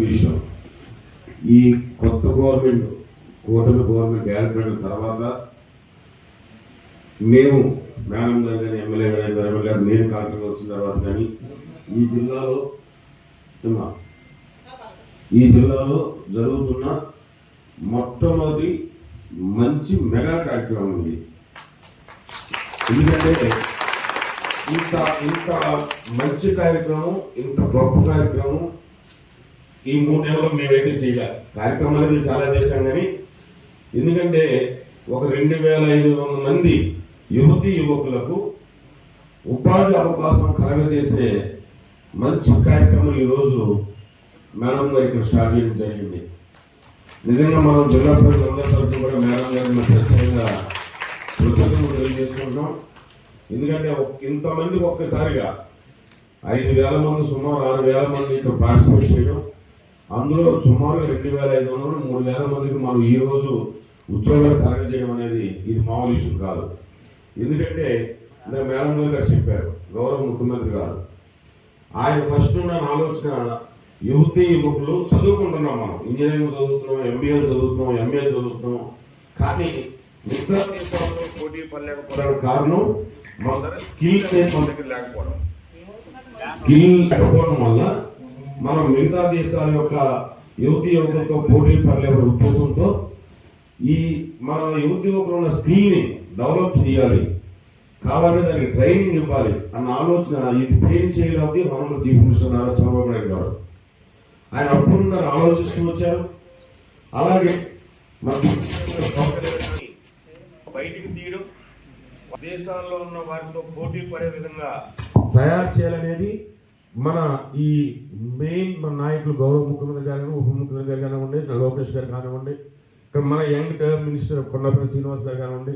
విషయం ఈ కొత్త గవర్నమెంట్ కూటమి గవర్నమెంట్ ఏర్పడిన తర్వాత మేము మేడం గారు కానీ ఎమ్మెల్యే గారు నేను కాంట్రాక్ట్ వచ్చిన తర్వాత కానీ ఈ జిల్లాలో జరుగుతున్న మొట్టమొదటి మంచి మెగా కార్యక్రమం ఇది. ఎందుకంటే ఇంత ఇంత మంచి కార్యక్రమం, ఇంత గొప్ప కార్యక్రమం ఈ 3 నెలల్లో మేమైతే చేయాలి. కార్యక్రమాలు అయితే చాలా చేశాం, కానీ ఎందుకంటే ఒక 2500 మంది యువతీ యువకులకు ఉపాధి అవకాశం కలగజేసే మంచి కార్యక్రమం ఈరోజు మేడం గారు ఇక్కడ స్టార్ట్ చేయడం జరిగింది. నిజంగా మనం జిల్లా ప్రజలందరి తరఫున కూడా మేడం గారిని ప్రత్యేకంగా కృతజ్ఞతలు తెలియజేసుకుంటున్నాం. ఎందుకంటే ఇంతమందికి ఒక్కసారిగా 5,000 మంది, సుమారు 6,000 మంది ఇక్కడ పార్టిసిపేట్ చేయడం, అందులో సుమారు 2,500 3,000 మందికి మనం ఈరోజు ఉద్యోగాలు కలగజేయడం అనేది ఇది మామూలు విషయం కాదు. ఎందుకంటే మేడం గారు చెప్పారు, గౌరవ ముఖ్యమంత్రి గారు, ఆయన ఫస్ట్ ఉన్న ఆలోచన యువతీ యువకులు చదువుకుంటున్నాం, మనం ఇంజనీరింగ్ చదువుతున్నాం, MBA చదువుతున్నాం, MA చదువుతున్నాం, కానీ మిగతా దేశాల్లో పోటీ పడలేకపోవడానికి కారణం మన దగ్గర స్కిల్ అనేది మన దగ్గర లేకపోవడం. స్కిల్ లేకపోవడం వల్ల మనం మిగతా దేశాల యొక్క యువతీ యువకులతో పోటీ పడలేని ఉద్దేశంతో ఈ మన యువతి యువకులు ఉన్న స్కిల్ని డెవలప్ చేయాలి, కాబట్టి దానికి ట్రైనింగ్ ఇవ్వాలి అన్న ఆలోచన ఇది ట్రైన్ చేయడానికి మనం చీఫ్ మినిస్టర్ నారా చంద్రబాబు నాయుడు గారు ఆయన అప్పుడు ఆలోచిస్తూ వచ్చారు. అలాగే మన బయటికి తీయడం, దేశాల్లో ఉన్న వారితో పోటీ పడే విధంగా తయారు చేయాలనేది మన ఈ మెయిన్ మన నాయకులు గౌరవ ముఖ్యమంత్రి గారు, ఉప ముఖ్యమంత్రి గారు కానివ్వండి, లోకేష్ గారు కానివ్వండి, ఇక్కడ మన యంగ్ మినిస్టర్ కొండపల్లి శ్రీనివాస్ గారు కానివ్వండి,